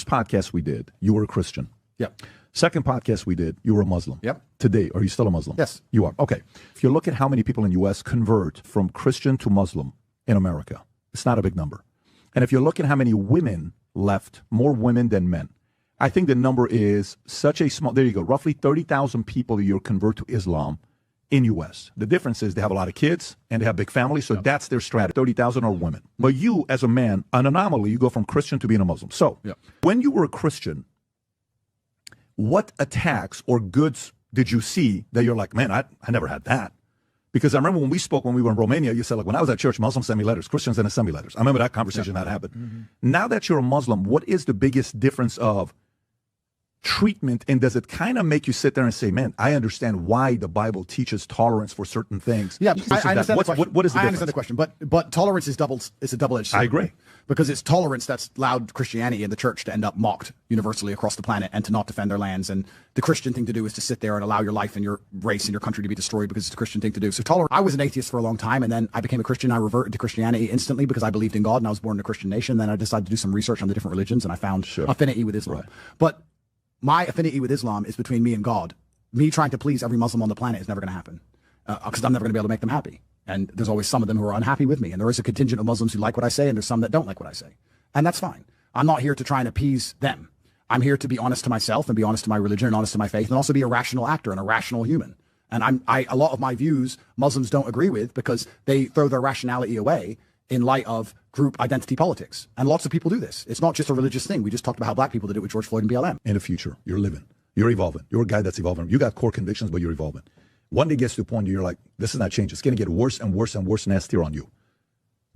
First podcast we did, you were a Christian. Yep. Second podcast we did, you were a Muslim. Yep. Today, are you still a Muslim? Yes. You are. Okay. If you look at how many people in the U.S. convert from Christian to Muslim in America, it's not a big number. And if you look at how many women left, more women than men, I think the number is such a small, there you go, roughly 30,000 people a year convert to Islam in U.S. The difference is they have a lot of kids and they have big families, so that's their strategy. 30,000 are women. But you, as a man, an anomaly, you go from Christian to being a Muslim. So when you were a Christian, what attacks or goods did you see that you're like, man, I never had that? Because I remember when we spoke when we were in Romania, you said, like, when I was at church, Muslims sent me letters, Christians sent me letters. I remember that conversation that happened. Now that you're a Muslim, what is the biggest difference of treatment, and does it kind of make you sit there and say, man, I understand why the Bible teaches tolerance for certain things? Yeah, I understand the question. What is the difference? I understand the question, but tolerance is it's a double-edged sword. I agree. Because it's tolerance that's allowed Christianity and the church to end up mocked universally across the planet and to not defend their lands. And the Christian thing to do is to sit there and allow your life and your race and your country to be destroyed because it's the Christian thing to do. So tolerance. I was an atheist for a long time, and then I became a Christian. I reverted to Christianity instantly because I believed in God and I was born in a Christian nation. Then I decided to do some research on the different religions, and I found affinity with Islam. Right. But my affinity with Islam is between me and God. Me trying to please every Muslim on the planet is never going to happen because I'm never going to be able to make them happy. And there's always some of them who are unhappy with me. And there is a contingent of Muslims who like what I say, and there's some that don't like what I say. And that's fine. I'm not here to try and appease them. I'm here to be honest to myself and be honest to my religion and honest to my faith, and also be a rational actor and a rational human. And a lot of my views Muslims don't agree with because they throw their rationality away in light of group identity politics. And lots of people do this. It's not just a religious thing. We just talked about how black people did it with George Floyd and BLM. In the future, you're living. You're evolving. You're a guy that's evolving. You got core convictions, but you're evolving. One day gets to a point where you're like, this is not changing. It's going to get worse and worse and worse nastier on you.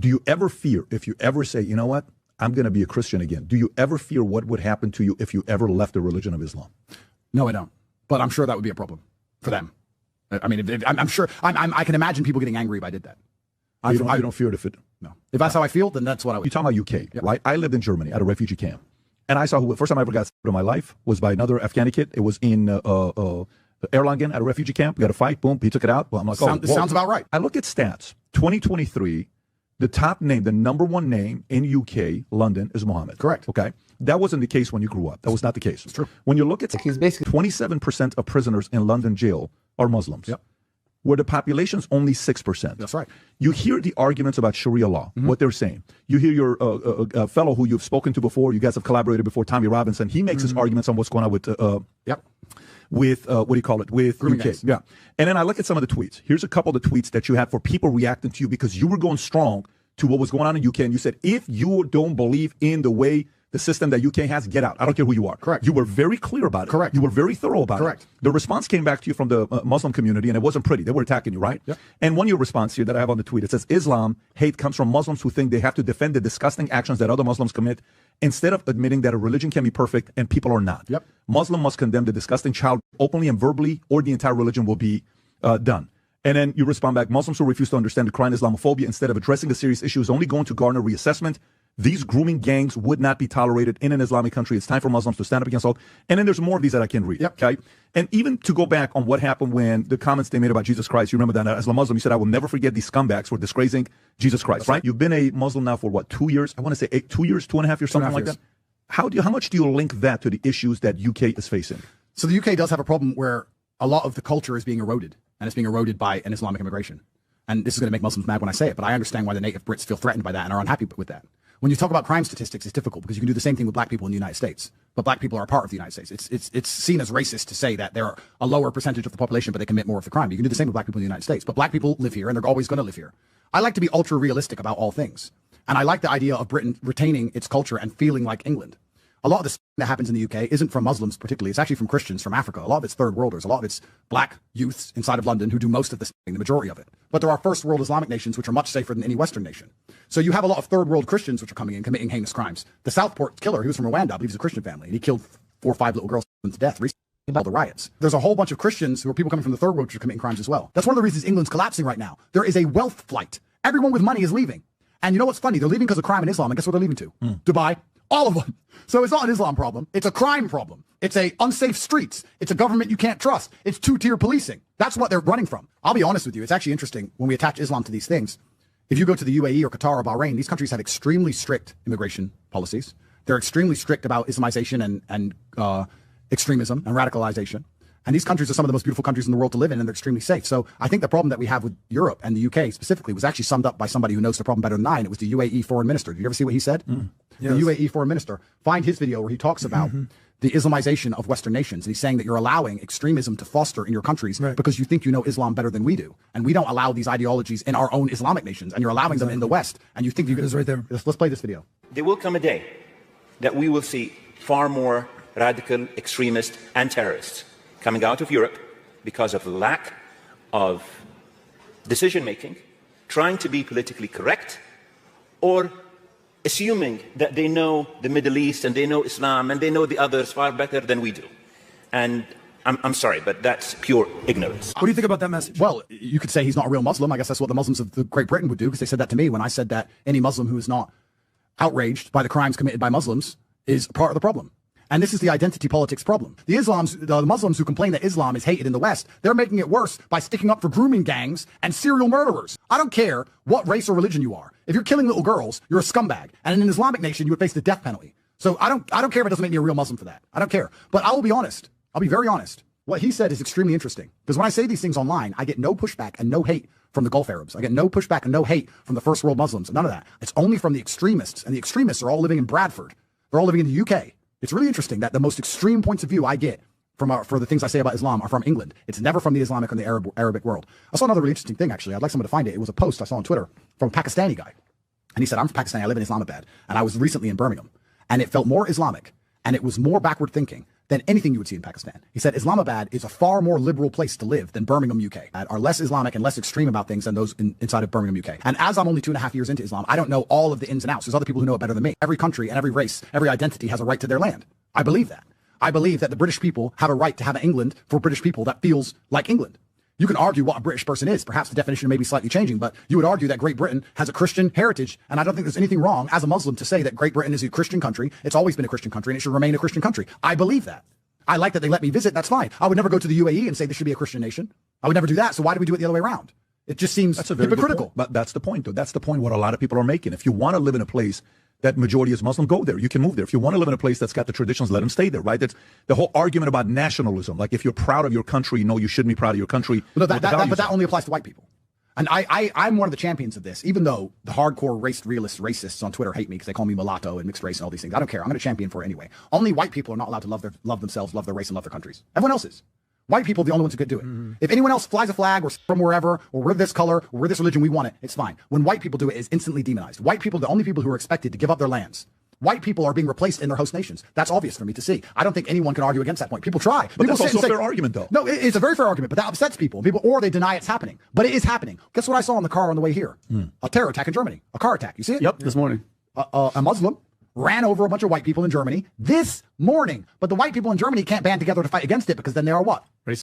Do you ever fear, if you ever say, you know what, I'm going to be a Christian again, do you ever fear what would happen to you if you ever left the religion of Islam? No, I don't. But I'm sure that would be a problem for them. I mean, I'm sure, I can imagine people getting angry if I did that. You don't fear it if it... No. If that's how I feel, then that's what I would. You're talking about UK, right? I lived in Germany at a refugee camp. And I saw first time I ever got in my life was by another Afghani kid. It was in Erlangen at a refugee camp. We had a fight. Boom. He took it out. Well, I'm like, it sounds about right. I look at stats. 2023, the top name, the number one name in UK, London, is Muhammad. Correct. Okay. That wasn't the case when you grew up. That was not the case. It's true. When you look at He's basically 27% of prisoners in London jail are Muslims. Yep. Where the population's only 6%. That's right. You hear the arguments about Sharia law, what they're saying. You hear your fellow who you've spoken to before, you guys have collaborated before, Tommy Robinson. He makes his arguments on what's going on with what do you call it? With Grooming UK. gangs. Yeah. And then I look at some of the tweets. Here's a couple of the tweets that you had for people reacting to you because you were going strong to what was going on in UK. And you said, if you don't believe in the way the system that UK has, get out. I don't care who you are. Correct. You were very clear about it. Correct. You were very thorough about Correct. it. The response came back to you from the Muslim community, and it wasn't pretty. They were attacking you, right? Yep. And one of your response here that I have on the tweet, it says, Islam hate comes from Muslims who think they have to defend the disgusting actions that other Muslims commit instead of admitting that a religion can be perfect and people are not. Yep. Muslim must condemn the disgusting child openly and verbally, or the entire religion will be done. And then you respond back, Muslims who refuse to understand the crying Islamophobia instead of addressing the serious issue is only going to garner reassessment. These grooming gangs would not be tolerated in an Islamic country. It's time for Muslims to stand up against all. And then there's more of these that I can read. Yep. Okay. And even to go back on what happened when the comments they made about Jesus Christ, you remember that as a Muslim, you said, I will never forget these scumbags for disgracing Jesus Christ, right? You've been a Muslim now for what, 2 years? I want to say 2 years, 2.5 years, something like that. How much do you link that to the issues that UK is facing? So the UK does have a problem where a lot of the culture is being eroded, and it's being eroded by an Islamic immigration. And this is going to make Muslims mad when I say it, but I understand why the native Brits feel threatened by that and are unhappy with that. When you talk about crime statistics, it's difficult because you can do the same thing with black people in the United States. But black people are a part of the United States. It's seen as racist to say that they're a lower percentage of the population, but they commit more of the crime. You can do the same with black people in the United States. But black people live here, and they're always going to live here. I like to be ultra realistic about all things. And I like the idea of Britain retaining its culture and feeling like England. A lot of this that happens in the UK isn't from Muslims particularly. It's actually from Christians from Africa. A lot of it's third worlders. A lot of it's black youths inside of London who do most of this thing, the majority of it. But there are first world Islamic nations which are much safer than any Western nation. So you have a lot of third world Christians which are coming in committing heinous crimes. The Southport killer, he was from Rwanda, I believe he's a Christian family, and he killed 4 or 5 little girls to death recently about the riots. There's a whole bunch of Christians who are people coming from the third world which are committing crimes as well. That's one of the reasons England's collapsing right now. There is a wealth flight. Everyone with money is leaving. And you know what's funny? They're leaving because of crime and Islam, and guess what they're leaving to? Dubai. All of them. So it's not an Islam problem. It's a crime problem. It's a unsafe streets. It's a government you can't trust. It's two-tier policing. That's what they're running from. I'll be honest with you. It's actually interesting when we attach Islam to these things. If you go to the UAE or Qatar or Bahrain, these countries have extremely strict immigration policies. They're extremely strict about Islamization and extremism and radicalization. And these countries are some of the most beautiful countries in the world to live in, and they're extremely safe. So I think the problem that we have with Europe and the UK specifically was actually summed up by somebody who knows the problem better than I, and it was the UAE foreign minister. Did you ever see what he said? Yes. The UAE foreign minister. Find his video where he talks about the Islamization of Western nations. And he's saying that you're allowing extremism to foster in your countries because you think you know Islam better than we do. And we don't allow these ideologies in our own Islamic nations, and you're allowing them in the West. And you think you can... right there. Let's play this video. There will come a day that we will see far more radical extremists and terrorists coming out of Europe because of lack of decision-making, trying to be politically correct, or assuming that they know the Middle East and they know Islam and they know the others far better than we do. And I'm sorry, but that's pure ignorance. What do you think about that message? Well, you could say he's not a real Muslim. I guess that's what the Muslims of Great Britain would do, because they said that to me when I said that any Muslim who is not outraged by the crimes committed by Muslims is part of the problem. And this is the identity politics problem. The Muslims who complain that Islam is hated in the West, they're making it worse by sticking up for grooming gangs and serial murderers. I don't care what race or religion you are. If you're killing little girls, you're a scumbag. And in an Islamic nation, you would face the death penalty. So I don't care if it doesn't make me a real Muslim for that. I don't care. But I will be honest. I'll be very honest. What he said is extremely interesting. Because when I say these things online, I get no pushback and no hate from the Gulf Arabs. I get no pushback and no hate from the first world Muslims. None of that. It's only from the extremists. And the extremists are all living in Bradford. They're all living in the UK. It's really interesting that the most extreme points of view I get from for the things I say about Islam are from England. It's never from the Islamic and the Arabic world. I saw another really interesting thing, actually. I'd like someone to find it. It was a post I saw on Twitter from a Pakistani guy. And he said, I'm from Pakistan. I live in Islamabad. And I was recently in Birmingham. And it felt more Islamic. And it was more backward thinking than anything you would see in Pakistan. He said Islamabad is a far more liberal place to live than Birmingham, UK, are less Islamic and less extreme about things than those inside of Birmingham, UK. And as I'm only 2.5 years into Islam, I don't know all of the ins and outs. There's other people who know it better than me. Every country and every race, every identity has a right to their land. I believe that. I believe that the British people have a right to have an England for British people that feels like England. You can argue what a British person is. Perhaps the definition may be slightly changing, but you would argue that Great Britain has a Christian heritage. And I don't think there's anything wrong as a Muslim to say that Great Britain is a Christian country. It's always been a Christian country and it should remain a Christian country. I believe that. I like that they let me visit. That's fine. I would never go to the UAE and say this should be a Christian nation. I would never do that. So why do we do it the other way around? It just seems hypocritical. But that's the point, though. That's the point what a lot of people are making. If you want to live in a place that majority is Muslim, go there. You can move there. If you want to live in a place that's got the traditions, let them stay there, right? That's the whole argument about nationalism. Like, if you're proud of your country, no, you shouldn't be proud of your country. No, but that only applies to white people. And I'm one of the champions of this, even though the hardcore racists on Twitter hate me because they call me mulatto and mixed race and all these things. I don't care. I'm going to champion for it anyway. Only white people are not allowed to love themselves, love their race, and love their countries. Everyone else is. White people are the only ones who could do it. If anyone else flies a flag or from wherever, or we're this color, or we're this religion, we want it, it's fine. When white people do it, it's instantly demonized. White people are the only people who are expected to give up their lands. White people are being replaced in their host nations. That's obvious for me to see. I don't think anyone can argue against that point. People try. But people that's also a fair argument, though. No, it's a very fair argument, but that upsets people. Or they deny it's happening. But it is happening. Guess what I saw in the car on the way here? A terror attack in Germany. A car attack. You see it? Yep, this morning. A Muslim ran over a bunch of white people in Germany this morning. But the white people in Germany can't band together to fight against it because then they are what?